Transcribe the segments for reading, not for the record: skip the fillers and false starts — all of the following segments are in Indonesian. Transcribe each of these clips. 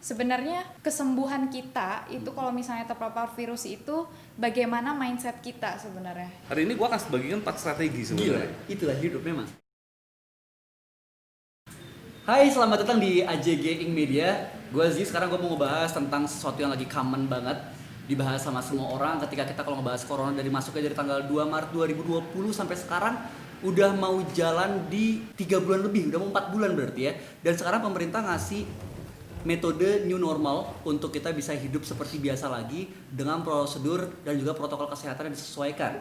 sebenarnya kesembuhan kita itu kalau misalnya terpapar virus itu bagaimana mindset kita sebenarnya. Hari ini gue akan bagikan 4 strategi sebenarnya. Gila, itulah hidup memang. Hai, selamat datang di AJG Ing Media. Gue Zi, sekarang gue mau ngebahas tentang sesuatu yang lagi common banget dibahas sama semua orang ketika kita kalau ngebahas corona dari masuknya dari tanggal 2 Maret 2020 sampai sekarang udah mau jalan di 3 bulan lebih, udah mau 4 bulan berarti ya. Dan sekarang pemerintah ngasih metode new normal untuk kita bisa hidup seperti biasa lagi dengan prosedur dan juga protokol kesehatan yang disesuaikan.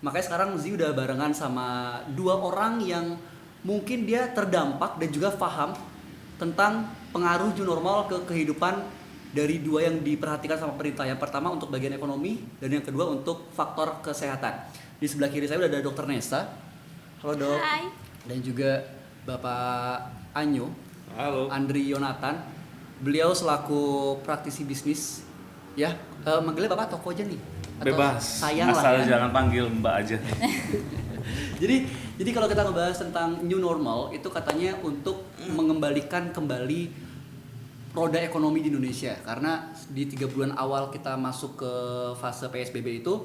Makanya sekarang Zi udah barengan sama 2 orang yang mungkin dia terdampak dan juga paham tentang pengaruh new normal ke kehidupan dari 2 yang diperhatikan sama pemerintah. Yang pertama untuk bagian ekonomi dan yang kedua untuk faktor kesehatan. Di sebelah kiri saya udah ada Dr. Nesa. Halo dok. Hai. Dan juga Bapak Anyo. Halo. Andri Yonatan. Beliau selaku praktisi bisnis, ya, manggilnya Bapak Toko aja nih. Atau Bebas. Sayang Asal lah ya. jangan panggil Mbak aja. Jadi kalau kita ngebahas tentang new normal itu katanya untuk mengembalikan kembali roda ekonomi di Indonesia. Karena di 3 bulan awal kita masuk ke fase PSBB itu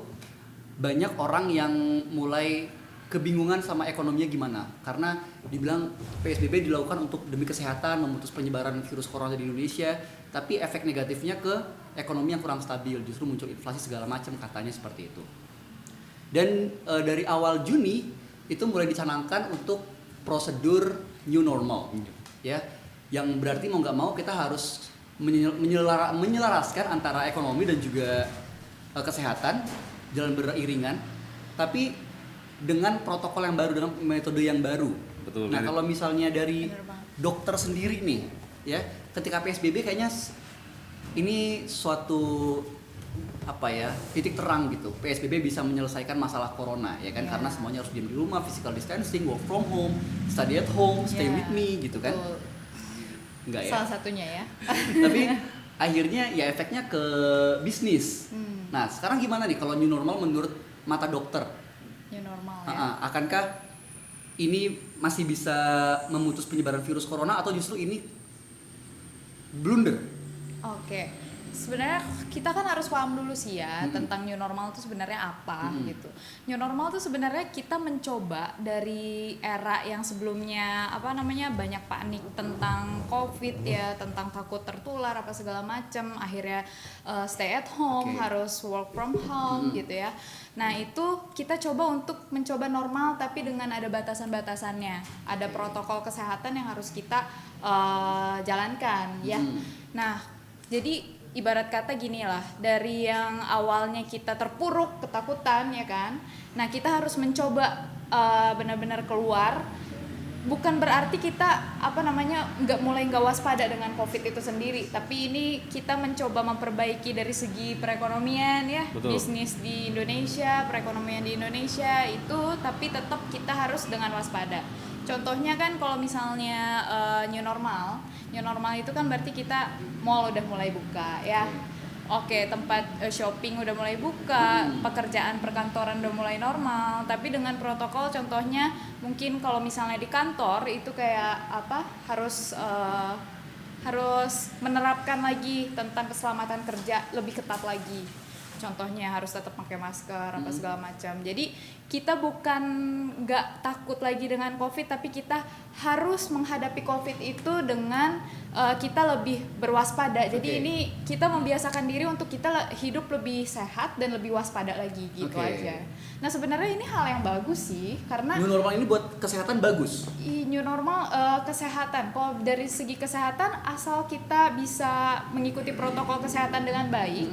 banyak orang yang mulai kebingungan sama ekonominya gimana. Karena dibilang PSBB dilakukan untuk demi kesehatan, memutus penyebaran virus corona di Indonesia, tapi efek negatifnya ke ekonomi yang kurang stabil, justru muncul inflasi segala macam, katanya seperti itu. Dan dari awal Juni itu mulai dicanangkan untuk prosedur new normal, ya, yang berarti mau nggak mau kita harus menyelaraskan antara ekonomi dan juga kesehatan jalan beriringan, tapi dengan protokol yang baru, dengan metode yang baru. Betul. Nah, kalau misalnya dari Bener banget. dokter sendiri nih, ya, ketika PSBB kayaknya ini suatu titik terang gitu. PSBB bisa menyelesaikan masalah corona, ya kan? Yeah. Karena semuanya harus diam di rumah, physical distancing, work from home, study at home, stay Yeah. with me, gitu kan? Betul. Enggak ya? Salah satunya ya. Tapi akhirnya ya efeknya ke bisnis. Nah, sekarang gimana nih kalau new normal menurut mata dokter? New normal ya. Akankah ini masih bisa memutus penyebaran virus corona atau justru ini blunder? Oke. Sebenarnya kita kan harus paham dulu sih ya tentang new normal itu sebenarnya apa gitu. New normal itu sebenarnya kita mencoba dari era yang sebelumnya banyak panik tentang COVID ya, tentang takut tertular apa segala macam, akhirnya stay at home, harus work from home gitu ya. Nah, itu kita coba untuk mencoba normal tapi dengan ada batasan-batasannya. Ada protokol kesehatan yang harus kita jalankan ya. Nah, jadi ibarat kata gini lah, dari yang awalnya kita terpuruk, ketakutan ya kan. Nah, kita harus mencoba benar-benar keluar. Bukan berarti kita nggak waspada dengan COVID itu sendiri, tapi ini kita mencoba memperbaiki dari segi perekonomian ya. Betul. Bisnis di Indonesia, perekonomian di Indonesia itu, tapi tetap kita harus dengan waspada. Contohnya kan kalau misalnya new normal itu kan berarti kita mall udah mulai buka ya. Oke, tempat shopping udah mulai buka, pekerjaan perkantoran udah mulai normal, tapi dengan protokol, contohnya mungkin kalau misalnya di kantor itu kayak harus menerapkan lagi tentang keselamatan kerja lebih ketat lagi. Contohnya harus tetap pakai masker apa segala macam. Jadi kita bukan nggak takut lagi dengan COVID, tapi kita harus menghadapi COVID itu dengan kita lebih berwaspada. Jadi ini kita membiasakan diri untuk kita hidup lebih sehat dan lebih waspada lagi gitu aja. Nah, sebenarnya ini hal yang bagus sih, karena New normal ini buat kesehatan bagus. new normal kesehatan. Kalau dari segi kesehatan, asal kita bisa mengikuti protokol kesehatan dengan baik.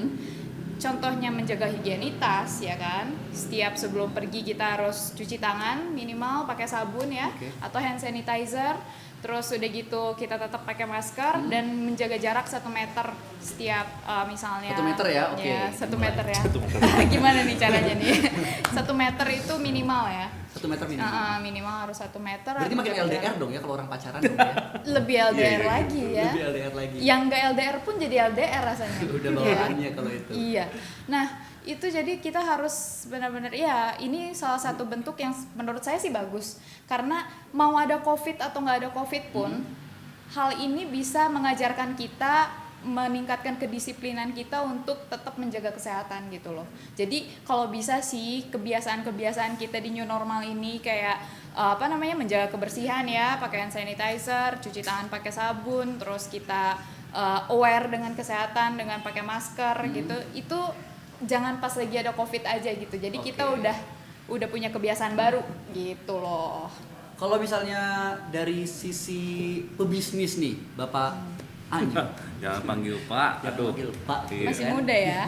Contohnya menjaga higienitas ya kan. Setiap sebelum pergi kita harus cuci tangan minimal pakai sabun ya, atau hand sanitizer. Terus udah gitu kita tetap pakai masker dan menjaga jarak 1 meter setiap misalnya 1 meter ya, oke. Ya, 1 meter ya. 1 meter. Gimana nih caranya nih? 1 meter itu minimal ya. 1 meter minimal. Minimal harus 1 meter. Berarti makin menjaga LDR jarak. dong ya kalau orang pacaran dong ya. Lebih LDR lagi ya. Lebih LDR lagi. Yang nggak LDR pun jadi LDR rasanya. Udah bawaannya kalau itu. Iya. Nah, itu jadi kita harus benar-benar ya, ini salah satu bentuk yang menurut saya sih bagus. Karena mau ada COVID atau nggak ada COVID pun, hal ini bisa mengajarkan kita meningkatkan kedisiplinan kita untuk tetap menjaga kesehatan gitu loh. Jadi kalau bisa sih kebiasaan-kebiasaan kita di new normal ini kayak menjaga kebersihan ya, pakai hand sanitizer, cuci tangan pakai sabun, terus kita aware dengan kesehatan dengan pakai masker gitu. Itu jangan pas lagi ada COVID aja gitu. Jadi kita udah punya kebiasaan baru gitu loh. Kalau misalnya dari sisi pebisnis nih, Bapak Anju. Jangan panggil Pak, Jangan aduh. panggil Pak. Iya. Masih muda ya.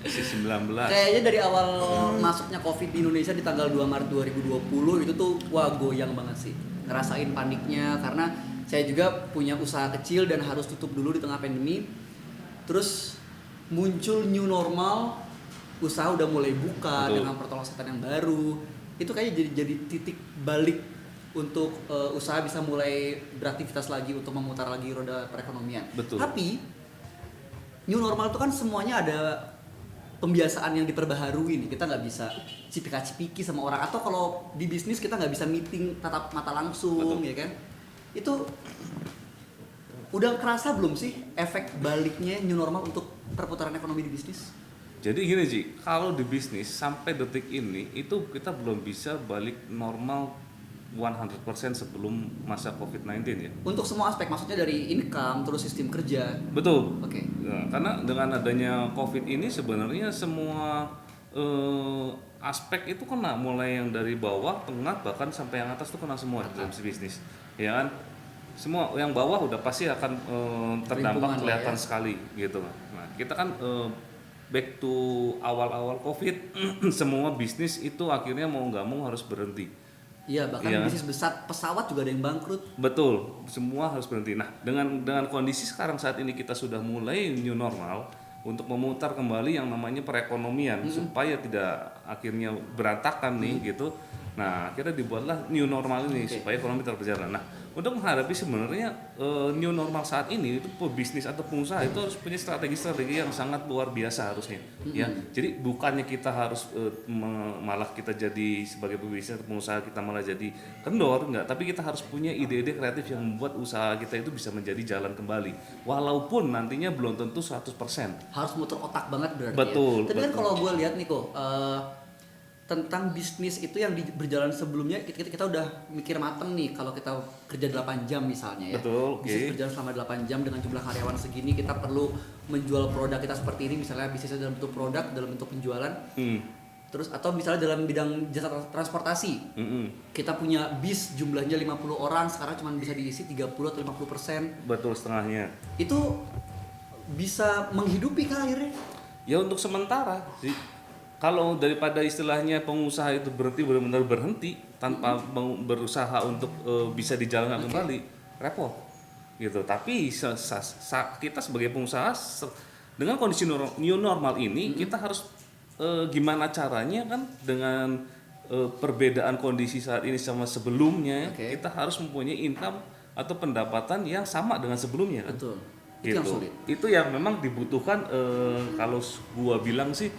Masih 19. Kayaknya dari awal masuknya COVID di Indonesia di tanggal 2 Maret 2020 itu tuh wah goyang banget sih. Ngerasain paniknya karena saya juga punya usaha kecil dan harus tutup dulu di tengah pandemi. Terus muncul new normal, usaha udah mulai buka. Betul. Dengan protokol kesehatan yang baru. Itu kayaknya jadi titik balik untuk usaha bisa mulai beraktivitas lagi untuk memutar lagi roda perekonomian. Betul. Tapi new normal itu kan semuanya ada pembiasaan yang diperbaharui nih. Kita nggak bisa cipika-cipiki sama orang, atau kalau di bisnis kita nggak bisa meeting tatap mata langsung. Betul. Ya kan? Itu udah kerasa belum sih efek baliknya new normal untuk perputaran ekonomi di bisnis? Jadi gini Ji, kalau di bisnis sampai detik ini itu kita belum bisa balik normal 100% sebelum masa COVID-19 ya. Untuk semua aspek, maksudnya dari income, terus sistem kerja. Betul. Oke. Ya, karena dengan adanya COVID ini sebenarnya semua aspek itu kena, mulai yang dari bawah, tengah, bahkan sampai yang atas itu kena semua dalam bisnis. Ya kan? Semua yang bawah udah pasti akan terdampak kelihatan sekali gitu. Nah, kita kan back to awal-awal COVID, semua bisnis itu akhirnya mau nggak mau harus berhenti. Iya, bahkan bisnis besar pesawat juga ada yang bangkrut. Betul, semua harus berhenti. Nah, dengan kondisi sekarang saat ini kita sudah mulai new normal untuk memutar kembali yang namanya perekonomian supaya tidak akhirnya berantakan nih gitu. Nah, akhirnya dibuatlah new normal ini supaya ekonomi tetap berjalan. Nah, untuk menghadapi sebenarnya new normal saat ini itu pebisnis atau pengusaha itu harus punya strategi yang sangat luar biasa harusnya. Ya, jadi bukannya kita harus malah kita jadi sebagai pebisnis atau pengusaha kita malah jadi kendor, enggak. Tapi kita harus punya ide-ide kreatif yang membuat usaha kita itu bisa menjadi jalan kembali. Walaupun nantinya belum tentu 100%. Harus muter otak banget berarti. Betul. Ya. Tapi kan kalau gue lihat nih kok. Tentang bisnis itu yang berjalan sebelumnya kita udah mikir mateng nih kalau kita kerja 8 jam misalnya ya. Betul, bisnis berjalan selama 8 jam dengan jumlah karyawan segini, kita perlu menjual produk kita seperti ini, misalnya bisnisnya dalam bentuk produk, dalam bentuk penjualan. Terus atau misalnya dalam bidang jasa transportasi. Kita punya bis jumlahnya 50 orang, sekarang cuma bisa diisi 30 atau 50%. Betul, setengahnya. Itu bisa menghidupi kah akhirnya? Ya untuk sementara sih. Kalau daripada istilahnya pengusaha itu benar-benar berhenti tanpa berusaha untuk bisa dijalankan kembali, repot gitu. Tapi kita sebagai pengusaha dengan kondisi new normal ini kita harus gimana caranya kan dengan perbedaan kondisi saat ini sama sebelumnya, kita harus mempunyai income atau pendapatan yang sama dengan sebelumnya kan. Betul. Gitu. Yang sulit. Itu yang memang dibutuhkan kalau gua bilang sih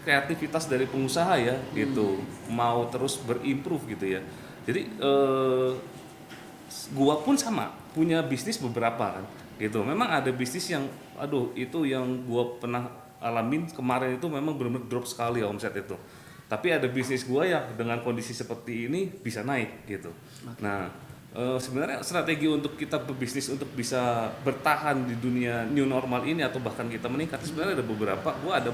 kreativitas dari pengusaha ya gitu, mau terus berimprove gitu ya. Jadi gua pun sama punya bisnis beberapa kan gitu. Memang ada bisnis yang itu yang gua pernah alamin kemarin itu memang benar-benar drop sekali ya omset itu. Tapi ada bisnis gua yang dengan kondisi seperti ini bisa naik gitu. Nah, sebenarnya strategi untuk kita berbisnis untuk bisa bertahan di dunia new normal ini atau bahkan kita meningkat sebenarnya ada beberapa. Gua ada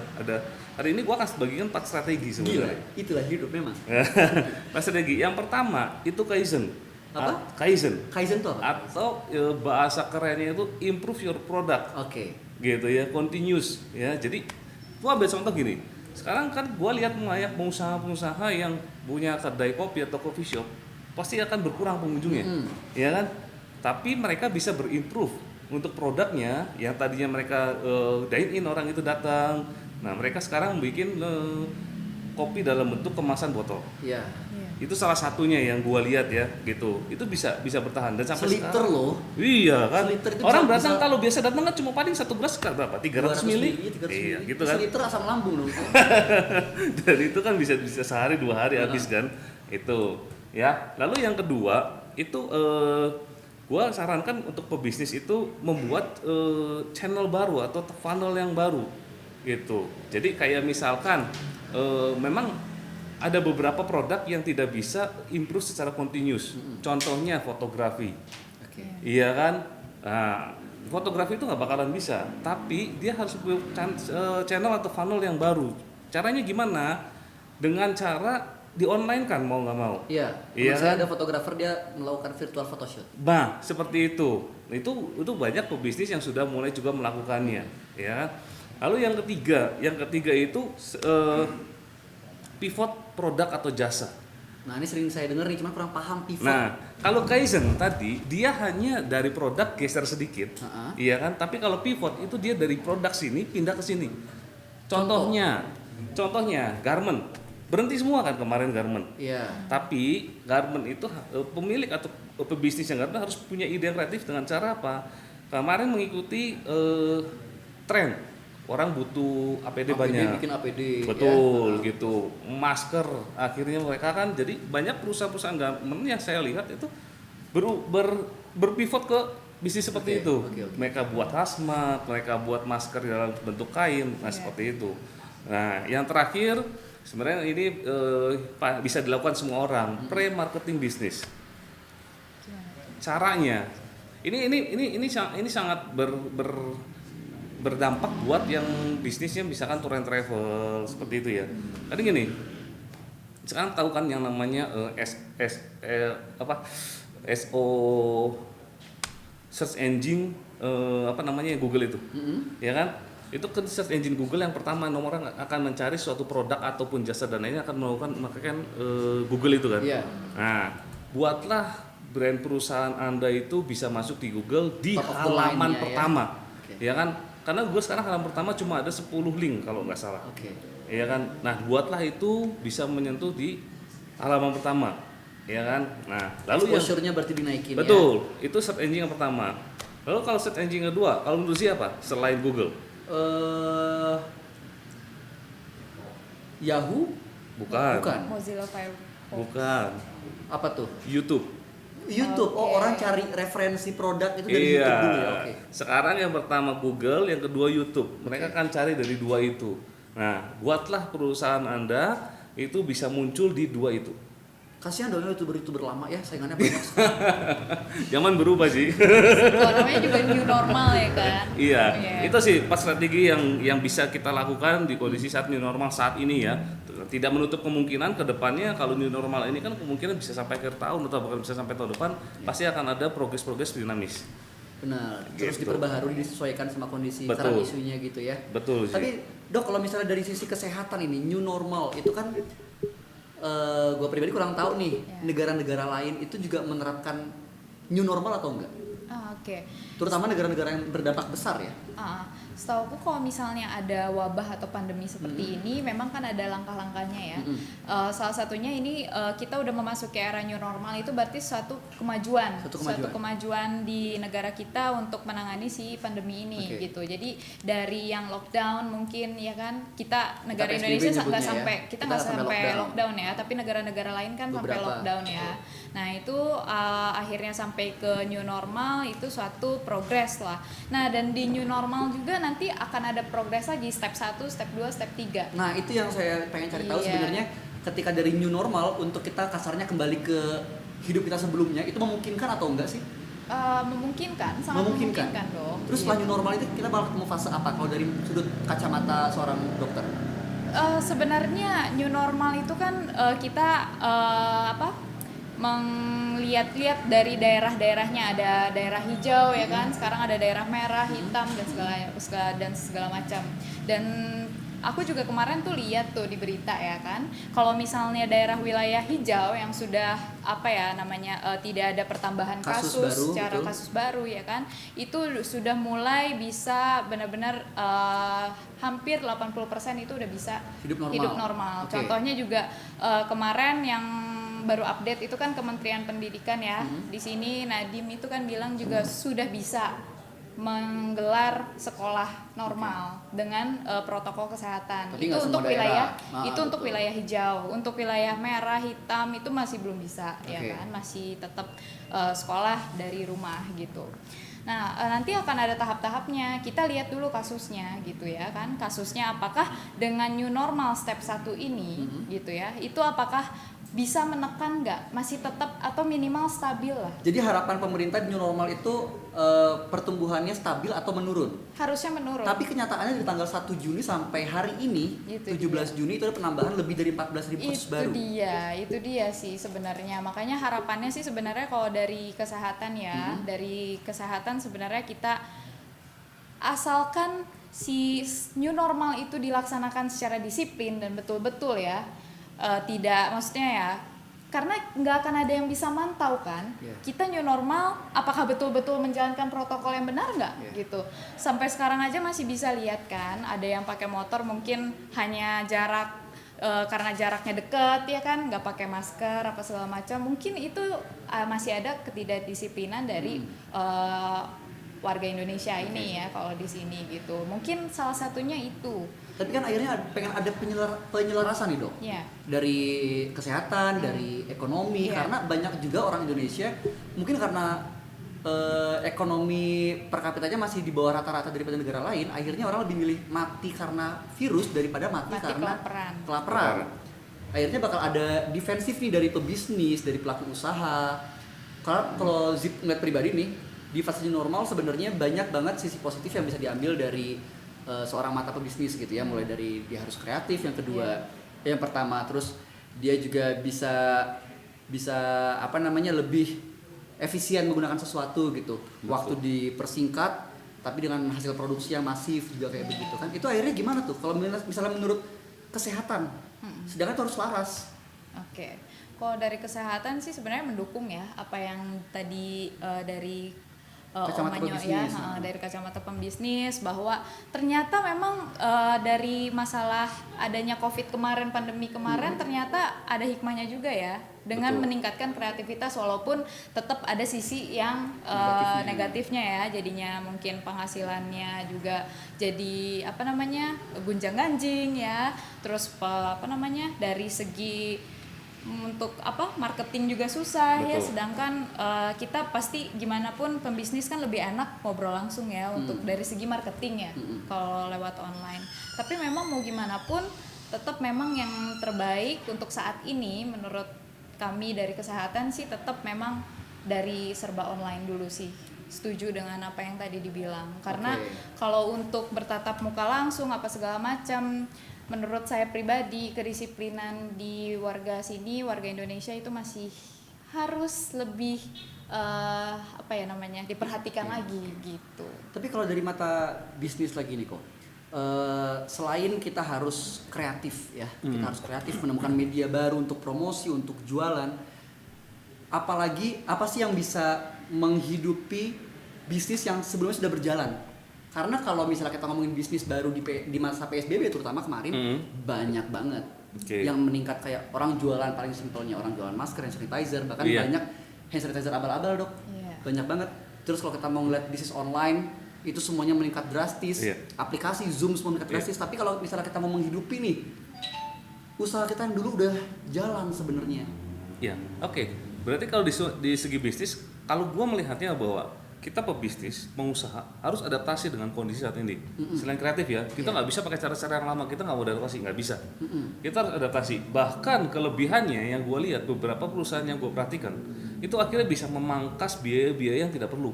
hari ini gua akan bagikan 4 strategi sebenarnya. Gila, itulah hidup memang. 4 strategi. Yang pertama itu Kaizen. Apa? Kaizen. Kaizen tuh apa? Atau bahasa kerennya itu improve your product. Gitu ya, continuous ya. Jadi gua ambil contoh gini. Sekarang kan gua lihat banyak pengusaha-pengusaha yang punya kedai kopi atau coffee shop pasti akan berkurang pengunjungnya, ya kan? Tapi mereka bisa berimprove untuk produknya yang tadinya mereka dine in orang itu datang. Nah mereka sekarang bikin kopi dalam bentuk kemasan botol. Iya. Itu salah satunya yang gua lihat ya, gitu. Itu bisa bertahan dan sampai seliter sekarang. Loh. Iya kan. Orang datang kalau biasa datang kan cuma paling 1 gelas berapa? 300 mili. Iya, gitu kan. Seliter asam lambung dong. Dan itu kan bisa sehari 2 hari habis kan. Itu. Ya, lalu yang kedua itu gua sarankan untuk pebisnis itu membuat channel baru atau funnel yang baru gitu. Jadi kayak misalkan memang ada beberapa produk yang tidak bisa improve secara continuous. Contohnya fotografi. Oke. Iya kan? Nah, fotografi itu nggak bakalan bisa, tapi dia harus buat channel atau funnel yang baru. Caranya gimana? Dengan cara di online kan mau nggak mau. Iya. Iya Saya kan? ada fotografer dia melakukan virtual photoshoot. Nah, seperti itu. Itu banyak pebisnis yang sudah mulai juga melakukannya, ya. Lalu yang ketiga itu pivot produk atau jasa. Nah, ini sering saya dengar nih, cuman kurang paham pivot. Nah, kalau Kaizen tadi dia hanya dari produk geser sedikit, iya kan? Tapi kalau pivot itu dia dari produk sini pindah ke sini. Contohnya garment. Berhenti semua kan kemarin garment. Iya. Tapi garment itu pemilik atau pebisnis yang garment harus punya ide yang kreatif dengan cara apa? Kemarin mengikuti tren. Orang butuh APD banyak. Bikin APD. Betul ya. gitu. Masker akhirnya mereka kan jadi banyak perusahaan-perusahaan garment yang saya lihat itu berpivot ke bisnis seperti itu. Oke. Mereka buat hazmat, mereka buat masker dalam bentuk kain, seperti itu. Nah, yang terakhir sebenarnya ini bisa dilakukan semua orang, pre-marketing bisnis. Caranya ini sangat berdampak buat yang bisnisnya misalkan tour and travel seperti itu ya. Tadi gini, sekarang tahu kan yang namanya SO search engine Google itu, ya kan? Itu ke search engine Google yang pertama nomor orang akan mencari suatu produk ataupun jasa dan lainnya akan memakai Google itu kan. Iya. Nah, buatlah brand perusahaan Anda itu bisa masuk di Google di Top of the halaman line-nya, pertama, ya. ya kan? Karena Google sekarang halaman pertama cuma ada 10 link kalau nggak salah. Oke. Ya kan? Nah, buatlah itu bisa menyentuh di halaman pertama. Ya kan? Nah, lalu Exposure-nya berarti dinaikin. betul, itu search engine yang pertama. Lalu kalau search engine kedua, kalau menurut siapa selain Google? Yahoo? Bukan. Mozilla Firefox. Bukan. Apa tuh? YouTube. YouTube. Oh, Oke. orang cari referensi produk itu dari YouTube dulu ya. Oke. Sekarang yang pertama Google, yang kedua YouTube. Mereka akan cari dari dua itu. Nah, buatlah perusahaan Anda itu bisa muncul di dua itu. Kasihan dong YouTuber lama ya, saingannya banyak. Zaman berubah sih. Namanya juga new normal ya kan. Iya, Iya. itu sih pas strategi yang bisa kita lakukan di kondisi saat new normal saat ini ya. Tidak menutup kemungkinan ke depannya kalau new normal ini kan kemungkinan bisa sampai akhir tahun atau bahkan bisa sampai tahun depan pasti akan ada progres dinamis. Benar. Terus Gitu. diperbaharui, disesuaikan sama kondisi Betul. current isunya gitu ya. Betul sih. Tapi Dok, kalau misalnya dari sisi kesehatan ini new normal itu kan gue pribadi kurang tahu nih, Ya. negara-negara lain itu juga menerapkan new normal atau enggak? Oke. Terutama negara-negara yang berdampak besar ya. Setauku kalau misalnya ada wabah atau pandemi seperti ini, memang kan ada langkah-langkahnya ya. Salah satunya ini kita udah memasuki era new normal, itu berarti suatu kemajuan di negara kita untuk menangani si pandemi ini gitu. Jadi dari yang lockdown mungkin ya kan, kita negara PSBB Indonesia nggak nyebutnya sampai ya. kita Kita nggak sampai sampai lockdown. lockdown ya, tapi negara-negara lain kan sampai Beberapa. lockdown ya. Nah itu akhirnya sampai ke new normal, itu suatu progres lah. Nah dan di new normal juga nanti akan ada progres lagi, step 1, step 2, step 3. Nah, itu yang saya pengen cari tahu Iya. sebenarnya, ketika dari new normal untuk kita kasarnya kembali ke hidup kita sebelumnya, itu memungkinkan atau enggak sih? Memungkinkan, sangat memungkinkan dong. Terus setelah new normal itu kita bakal ketemu fase apa kalau dari sudut kacamata seorang dokter? Sebenarnya new normal itu kan kita melihat-lihat dari daerah-daerahnya, ada daerah hijau ya kan, sekarang ada daerah merah, hitam dan segala macam. Dan aku juga kemarin tuh lihat tuh di berita ya kan, kalau misalnya daerah wilayah hijau yang sudah tidak ada pertambahan kasus baru ya kan, itu sudah mulai bisa benar-benar hampir 80% itu udah bisa hidup normal. Okay. Contohnya juga kemarin yang baru update itu kan Kementerian Pendidikan ya. Di sini Nadiem itu kan bilang juga sudah bisa menggelar sekolah normal dengan protokol kesehatan. Tapi Itu nggak untuk semua wilayah daerah. itu untuk Betul. wilayah hijau. Untuk wilayah merah, hitam itu masih belum bisa ya Oke. kan, masih tetap sekolah dari rumah gitu. Nah, nanti akan ada tahap-tahapnya. Kita lihat dulu kasusnya gitu ya kan. Kasusnya apakah dengan new normal step 1 ini gitu ya. Itu apakah bisa menekan nggak? Masih tetap atau minimal stabil lah. Jadi harapan pemerintah new normal itu pertumbuhannya stabil atau menurun. Harusnya menurun. Tapi kenyataannya dari tanggal 1 Juni sampai hari ini, Itu 17 Juni itu ada penambahan lebih dari 14.000 kasus baru. itu dia sih sebenarnya. Makanya harapannya sih sebenarnya kalau dari kesehatan ya, dari kesehatan sebenarnya kita asalkan si new normal itu dilaksanakan secara disiplin dan betul-betul ya, tidak maksudnya ya, karena nggak akan ada yang bisa mantau kan, Yeah. kita new normal apakah betul-betul menjalankan protokol yang benar nggak gitu. Sampai sekarang aja masih bisa lihat kan, ada yang pakai motor mungkin hanya jarak karena jaraknya dekat ya kan, nggak pakai masker apa segala macam, mungkin itu masih ada ketidakdisiplinan dari warga Indonesia ini ya kalau di sini gitu. Mungkin salah satunya itu. Tapi kan akhirnya pengen ada penyelarasan nih dok, Ya. dari kesehatan, dari ekonomi, Iya. karena banyak juga orang Indonesia mungkin karena ekonomi per kapitanya masih di bawah rata-rata daripada negara lain, akhirnya orang lebih milih mati karena virus daripada mati karena kelaparan. Akhirnya bakal ada defensif nih dari pebisnis, dari pelaku usaha. Karena kalau Zip ngeliat pribadi nih, di fase new normal sebenarnya banyak banget sisi positif yang bisa diambil dari seorang mata pebisnis gitu ya, mulai dari dia harus kreatif, yang kedua yang pertama, terus dia juga bisa apa namanya, lebih efisien menggunakan sesuatu gitu. Waktu dipersingkat tapi dengan hasil produksi yang masif juga kayak begitu kan. Itu akhirnya gimana tuh kalau misalnya menurut kesehatan? Sedangkan itu harus laras. Oke. Kalau dari kesehatan sih sebenarnya mendukung ya apa yang tadi dari Kacamata Omanyo ya, pebisnis. dari kacamata pembisnis, bahwa ternyata memang dari masalah adanya COVID kemarin, pandemi kemarin, ternyata ada hikmahnya juga ya dengan Betul. meningkatkan kreativitas, walaupun tetap ada sisi yang negatifnya ya, jadinya mungkin penghasilannya juga jadi apa namanya, gunjang-ganjing ya, terus dari segi untuk marketing juga susah. Betul. Ya, sedangkan kita pasti gimana pun pembisnis kan lebih enak ngobrol langsung ya untuk dari segi marketing ya kalau lewat online. Tapi memang mau gimana pun tetap memang yang terbaik untuk saat ini menurut kami dari kesehatan sih tetap memang dari serba online dulu sih. Setuju dengan apa yang tadi dibilang, karena kalau untuk bertatap muka langsung apa segala macam, menurut saya pribadi kedisiplinan di warga Indonesia itu masih harus lebih diperhatikan lagi gitu. Tapi kalau dari mata bisnis lagi nih kok, selain kita harus kreatif ya, kita harus kreatif menemukan media baru untuk promosi, untuk jualan. Apalagi apa sih yang bisa menghidupi bisnis yang sebelumnya sudah berjalan? Karena kalau misalnya kita ngomongin bisnis baru di masa PSBB terutama kemarin, banyak banget yang meningkat, kayak orang jualan, paling simpelnya orang jualan masker, hand sanitizer, bahkan banyak hand sanitizer abal-abal dok, banyak banget. Terus kalau kita mau ngeliat bisnis online, itu semuanya meningkat drastis, aplikasi Zoom semua meningkat drastis. Tapi kalau misalnya kita mau menghidupi nih, usaha kita yang dulu udah jalan sebenarnya. Ya, oke. Berarti kalau di segi bisnis, kalau gue melihatnya bahwa kita pebisnis, pengusaha harus adaptasi dengan kondisi saat ini. Selain kreatif ya, kita nggak bisa pakai cara-cara yang lama, kita nggak mau adaptasi, nggak bisa. Kita harus adaptasi. Bahkan kelebihannya yang gue lihat beberapa perusahaan yang gue perhatikan, itu akhirnya bisa memangkas biaya-biaya yang tidak perlu.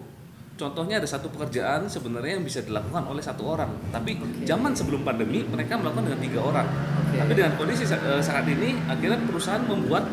Contohnya ada satu pekerjaan sebenarnya yang bisa dilakukan oleh satu orang, tapi zaman sebelum pandemi mereka melakukan dengan 3 orang. Tapi dengan kondisi saat ini, akhirnya perusahaan membuat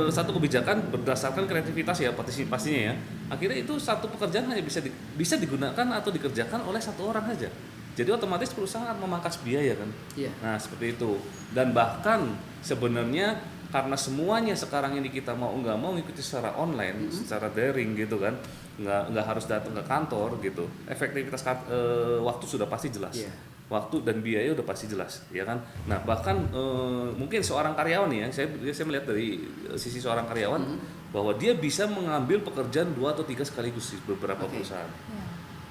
satu kebijakan berdasarkan kreativitas ya, partisipasinya ya. Akhirnya itu satu pekerjaan hanya bisa digunakan atau dikerjakan oleh satu orang saja. Jadi otomatis perusahaan akan memangkas biaya kan. Nah seperti itu. Dan bahkan sebenarnya karena semuanya sekarang ini kita mau nggak mau ngikuti secara online, secara daring gitu kan, nggak harus datang ke kantor gitu. Efektivitas waktu sudah pasti jelas. Waktu dan biaya udah pasti jelas, ya kan. Nah bahkan mungkin seorang karyawan ya, saya melihat dari sisi seorang karyawan bahwa dia bisa mengambil pekerjaan 2 atau 3 sekaligus di beberapa perusahaan.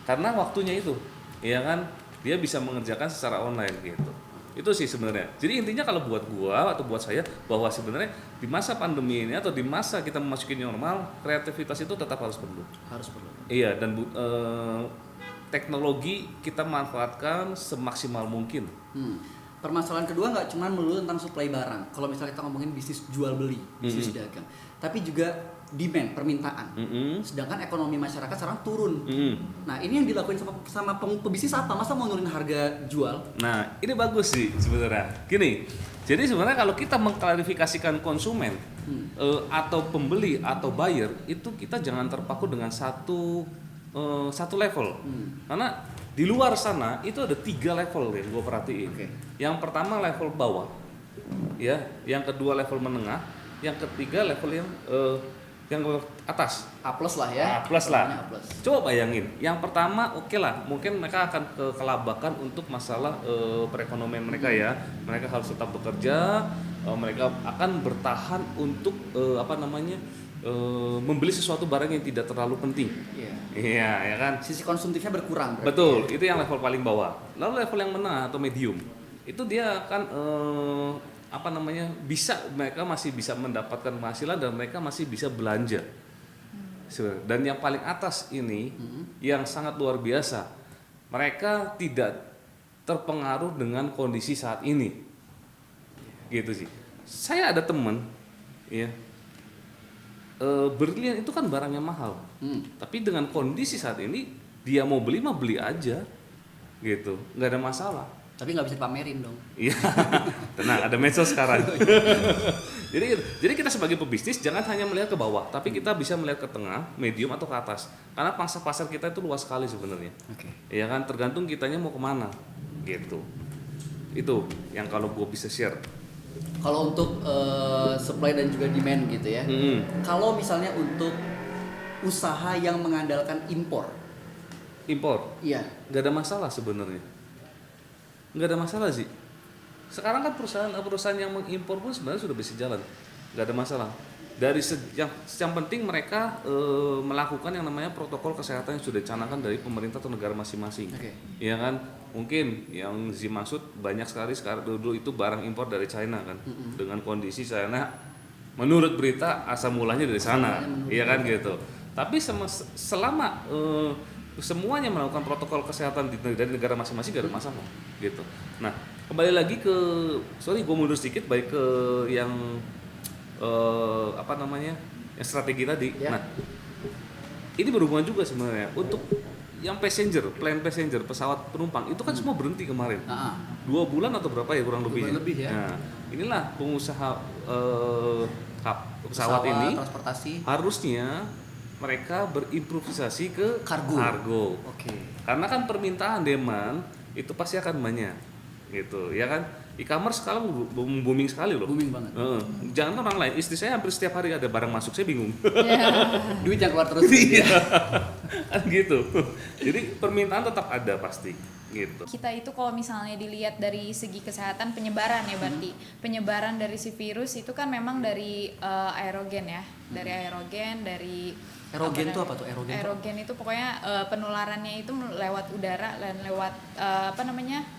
karena waktunya itu, ya kan, dia bisa mengerjakan secara online gitu. Itu sih sebenarnya. Jadi intinya kalau buat gua atau buat saya, bahwa sebenarnya di masa pandemi ini atau di masa kita memasuki new normal, kreativitas itu tetap harus perlu. Harus perlu. Iya, dan teknologi kita manfaatkan semaksimal mungkin. Permasalahan kedua nggak cuma melulu tentang supply barang. Kalau misalnya kita ngomongin bisnis jual beli, bisnis dagang, tapi juga demand, permintaan. Sedangkan ekonomi masyarakat sekarang turun. Nah, ini yang dilakuin sama pebisnis apa? Masa mau nurunin harga jual? Nah, ini bagus sih sebenarnya. Gini, jadi sebenarnya kalau kita mengklarifikasikan konsumen atau pembeli atau buyer, itu kita jangan terpaku dengan satu level. Karena di luar sana itu ada 3 level yang gue perhatiin. Yang pertama level bawah, ya. Yang kedua level menengah, yang ketiga level yang atas. A plus lah ya. A plus lah. A plus. Coba bayangin, yang pertama oke lah, mungkin mereka akan kelabakan untuk masalah perekonomian mereka ya. Mereka harus tetap bekerja, mereka akan bertahan untuk membeli sesuatu barang yang tidak terlalu penting. Iya, ya kan? Sisi konsumtifnya berkurang. Betul, itu yang level paling bawah. Lalu level yang menengah atau medium, itu dia akan mereka masih bisa mendapatkan penghasilan dan mereka masih bisa belanja. Dan yang paling atas ini yang sangat luar biasa, mereka tidak terpengaruh dengan kondisi saat ini. Gitu sih. Saya ada teman, ya. Berlian itu kan barangnya mahal, tapi dengan kondisi saat ini dia mau beli mah beli aja, gitu, nggak ada masalah. Tapi nggak bisa dipamerin dong. Iya, tenang, ada medsos sekarang. jadi kita sebagai pebisnis jangan hanya melihat ke bawah, tapi kita bisa melihat ke tengah, medium atau ke atas, karena pangsa pasar kita itu luas sekali sebenarnya. Ya kan, tergantung kitanya mau kemana, gitu. Itu yang kalau gue bisa share. Kalau untuk supply dan juga demand gitu ya. Kalau misalnya untuk usaha yang mengandalkan impor. Iya. Nggak ada masalah sebenarnya. Nggak ada masalah sih. Sekarang kan perusahaan yang mengimpor pun sebenarnya sudah bisa jalan. Nggak ada masalah. Yang penting mereka melakukan yang namanya protokol kesehatan yang sudah dicanangkan dari pemerintah atau negara masing-masing. Ya kan? Mungkin yang dimaksud banyak sekali sekarang dulu itu barang impor dari China kan, dengan kondisi China menurut berita asal mulanya dari sana, iya kan gitu. Tapi selama semuanya melakukan protokol kesehatan dari negara masing-masing gak ada masalah gitu. Nah kembali lagi ke gue mundur sedikit baik ke yang yang strategi tadi. Nah ini berhubungan juga sebenarnya untuk yang plan passenger, pesawat penumpang itu kan semua berhenti kemarin. 2 bulan atau berapa ya kurang lebihnya. Ya. Nah, inilah pengusaha pesawat ini transportasi harusnya mereka berimprovisasi ke kargo. Karena kan permintaan demand itu pasti akan banyak. Gitu, ya kan? E-commerce sekarang booming sekali loh. Booming banget. Jangan orang lain, istri saya hampir setiap hari ada barang masuk, saya bingung. Duit yang keluar terus. Iya. Kan gitu. Jadi permintaan tetap ada pasti. Gitu. Kita itu kalau misalnya dilihat dari segi kesehatan penyebaran ya berarti penyebaran dari si virus itu kan memang dari aerogen ya, dari Erogen itu apa tuh? Erogen itu pokoknya penularannya itu lewat udara dan lewat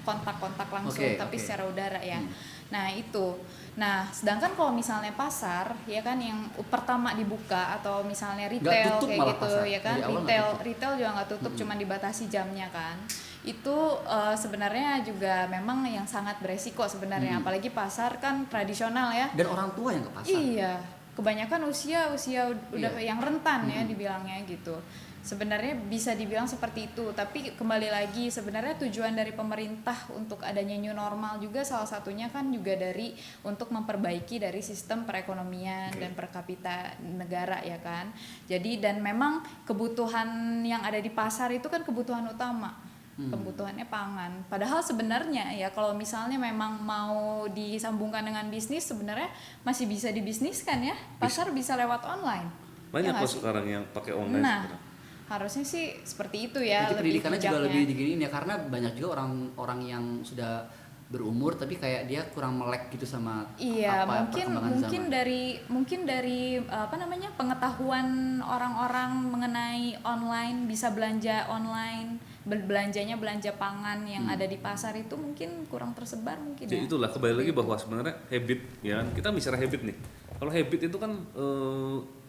kontak-kontak langsung tapi secara udara ya. Nah itu. Nah sedangkan kalau misalnya pasar ya kan yang pertama dibuka atau misalnya retail kayak gitu pasar. Ya kan, retail juga nggak tutup, cuma dibatasi jamnya kan. Itu sebenarnya juga memang yang sangat beresiko sebenarnya, apalagi pasar kan tradisional ya. Dan orang tua yang ke pasar. Iya. Kebanyakan usia udah yang rentan ya dibilangnya gitu. Sebenarnya bisa dibilang seperti itu, tapi kembali lagi sebenarnya tujuan dari pemerintah untuk adanya new normal juga salah satunya kan juga dari untuk memperbaiki dari sistem perekonomian dan per kapita negara ya kan. Jadi dan memang kebutuhan yang ada di pasar itu kan kebutuhan utama. Kebutuhannya pangan. Padahal sebenarnya ya kalau misalnya memang mau disambungkan dengan bisnis sebenarnya masih bisa dibisniskan ya. Pasar bisa lewat online. Banyak kok sekarang yang pakai online. Nah, harusnya sih seperti itu ya. Jadi pendidikannya juga lebih diginiin ya, karena banyak juga orang-orang yang sudah berumur tapi kayak dia kurang melek gitu sama Iya, apa mungkin perkembangan mungkin zaman. dari apa namanya, pengetahuan orang-orang mengenai online, bisa belanja online, belanjanya belanja pangan yang ada di pasar itu mungkin kurang tersebar mungkin Jadi ya. itulah kembali lagi bahwa sebenarnya habit ya kan, kita bicara habit nih. Kalau habit itu kan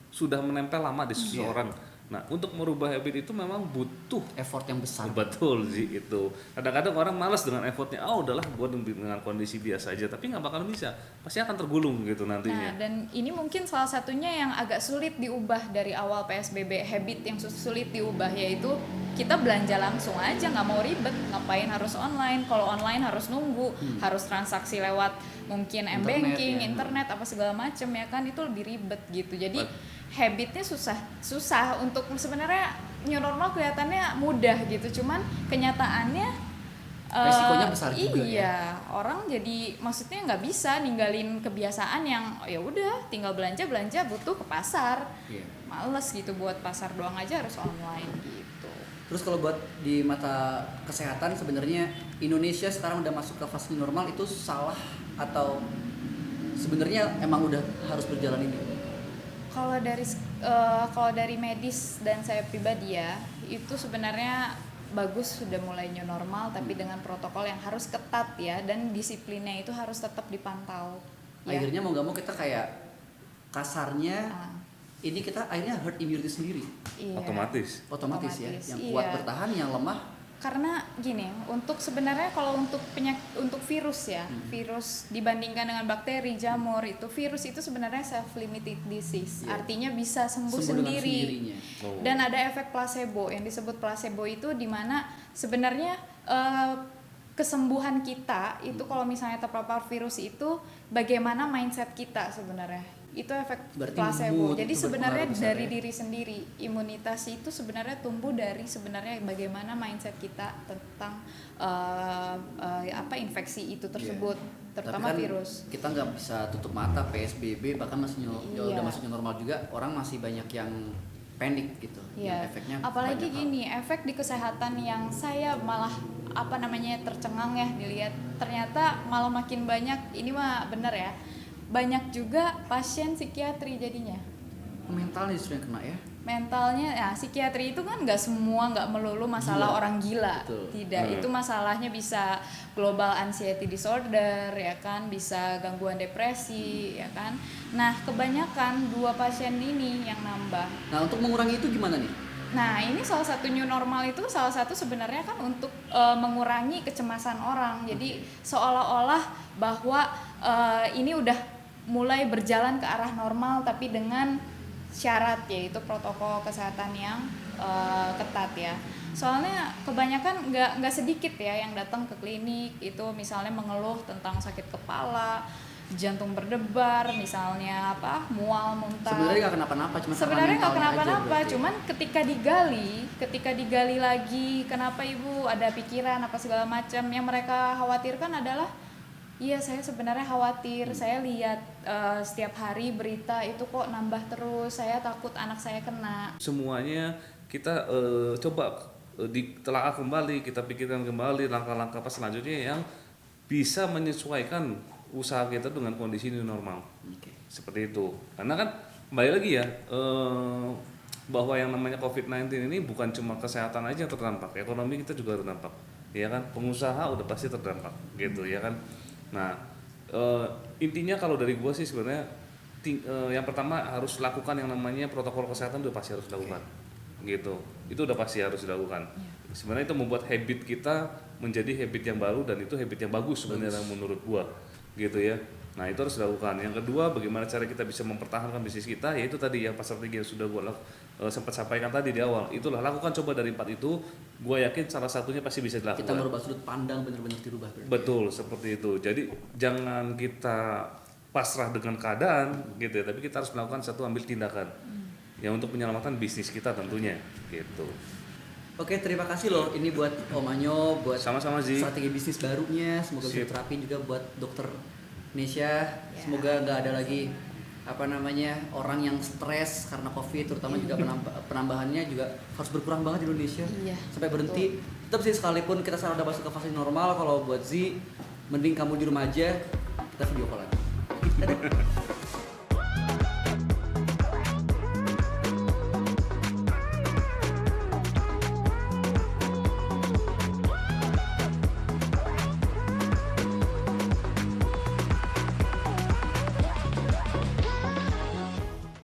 sudah menempel lama di seseorang. Nah, untuk merubah habit itu memang butuh Effort yang besar. betul sih itu. Kadang-kadang orang malas dengan effortnya. Oh udahlah, gua dengan kondisi biasa aja. Tapi nggak bakal bisa. Pasti akan tergulung gitu Nah, nantinya. dan ini mungkin salah satunya yang agak sulit diubah dari awal PSBB, habit yang sulit diubah, yaitu kita belanja langsung aja, nggak mau ribet, ngapain harus online. Kalau online harus nunggu, harus transaksi lewat mungkin m-banking, internet apa segala macem ya kan, itu lebih ribet gitu. Jadi habitnya susah untuk, sebenarnya new normal kelihatannya mudah gitu, cuman kenyataannya Resikonya besar juga iya, orang jadi maksudnya nggak bisa ninggalin kebiasaan yang ya udah tinggal belanja butuh ke pasar. Iya. Males gitu, buat pasar doang aja harus online gitu. Terus kalau buat di mata kesehatan sebenarnya Indonesia sekarang udah masuk ke fase normal, itu salah atau sebenarnya emang udah harus berjalan ini? Kalau dari medis dan saya pribadi ya, itu sebenarnya bagus sudah mulai new normal, tapi dengan protokol yang harus ketat ya, dan disiplinnya itu harus tetap dipantau. Ya. Akhirnya mau nggak mau kita kayak kasarnya Ah, ini kita akhirnya herd immunity sendiri, iya. Otomatis. otomatis ya. Otomatis, Yang iya. kuat bertahan, yang lemah Karena gini, untuk sebenarnya kalau untuk untuk virus ya, virus dibandingkan dengan bakteri, jamur, itu virus itu sebenarnya self limited disease. Iya. Artinya bisa sembuh dengan sendiri. sendirinya. Oh. Dan ada efek placebo, yang disebut placebo itu di mana sebenarnya kesembuhan kita itu kalau misalnya terpapar virus itu bagaimana mindset kita sebenarnya. Itu efek Berarti placebo. mood Jadi itu sebenarnya berpengaruh besar dari ya? diri sendiri, imunitas itu sebenarnya tumbuh dari sebenarnya bagaimana mindset kita tentang infeksi itu tersebut, terutama Tapi kan virus. kita nggak bisa tutup mata, PSBB bahkan masih Iya. udah masuk new normal juga, orang masih banyak yang panik gitu. Iya. Yang efeknya Apalagi banyak hal. gini, efek di kesehatan yang saya malah tercengang ya dilihat, ternyata malah makin banyak. Ini mah bener ya, banyak juga pasien psikiatri jadinya. Mentalnya justru yang kena ya. Mentalnya ya, psikiatri itu kan nggak semua, nggak melulu masalah Gila. orang gila. Betul. Tidak, itu masalahnya bisa global anxiety disorder ya kan, bisa gangguan depresi ya kan. Nah, kebanyakan 2 pasien ini yang nambah. Nah, untuk mengurangi itu gimana nih? Nah, ini salah satu new normal itu salah satu sebenarnya kan untuk mengurangi kecemasan orang. Jadi seolah-olah bahwa ini udah mulai berjalan ke arah normal, tapi dengan syarat, yaitu protokol kesehatan yang ketat ya. Soalnya kebanyakan nggak sedikit ya yang datang ke klinik itu misalnya mengeluh tentang sakit kepala, jantung berdebar, misalnya mual, muntah. Sebenarnya nggak kenapa-napa, cuma Sebenarnya nggak mentalnya aja kenapa-napa, berarti. cuman ketika digali lagi, kenapa ibu ada pikiran apa segala macam, yang mereka khawatirkan adalah, iya saya sebenarnya khawatir, saya lihat setiap hari berita itu kok nambah terus, saya takut anak saya kena. Semuanya kita coba ditelaah kembali, kita pikirkan kembali langkah-langkah apa selanjutnya yang bisa menyesuaikan usaha kita dengan kondisi new normal. Oke. Seperti itu. Karena kan kembali lagi ya, bahwa yang namanya COVID-19 ini bukan cuma kesehatan aja yang terdampak, ekonomi kita juga terdampak, ya kan? Pengusaha udah pasti terdampak, gitu ya kan? Nah, intinya kalau dari gua sih sebenarnya yang pertama harus lakukan yang namanya protokol kesehatan, udah pasti harus dilakukan, gitu. Itu udah pasti harus dilakukan. Sebenarnya itu membuat habit kita menjadi habit yang baru, dan itu habit yang bagus sebenarnya menurut gua, gitu ya. Nah, itu harus dilakukan. Yang kedua, bagaimana cara kita bisa mempertahankan bisnis kita, yaitu tadi yang pasar strategi yang sudah gua sempat sampaikan tadi di awal. Itulah, lakukan coba dari 4 itu, gua yakin salah satunya pasti bisa dilakukan. Kita merubah sudut pandang, benar-benar dirubah berarti. Betul, seperti itu. Jadi jangan kita pasrah dengan keadaan gitu ya, tapi kita harus melakukan ambil tindakan yang untuk menyelamatkan bisnis kita tentunya, gitu. Oke, terima kasih loh ini buat Om Anyo, buat Sama-sama, Zi. strategi bisnis barunya. Semoga bisa Sip. terapin juga buat dokter Nesya. Semoga nggak ada lagi orang yang stres karena COVID, terutama juga penambahannya juga harus berkurang banget di Indonesia. Iya, Sampai berhenti. Tetap sih, sekalipun kita sekarang udah masuk ke fase normal, kalau buat Z mending kamu di rumah aja, kita video call lagi. Dadah.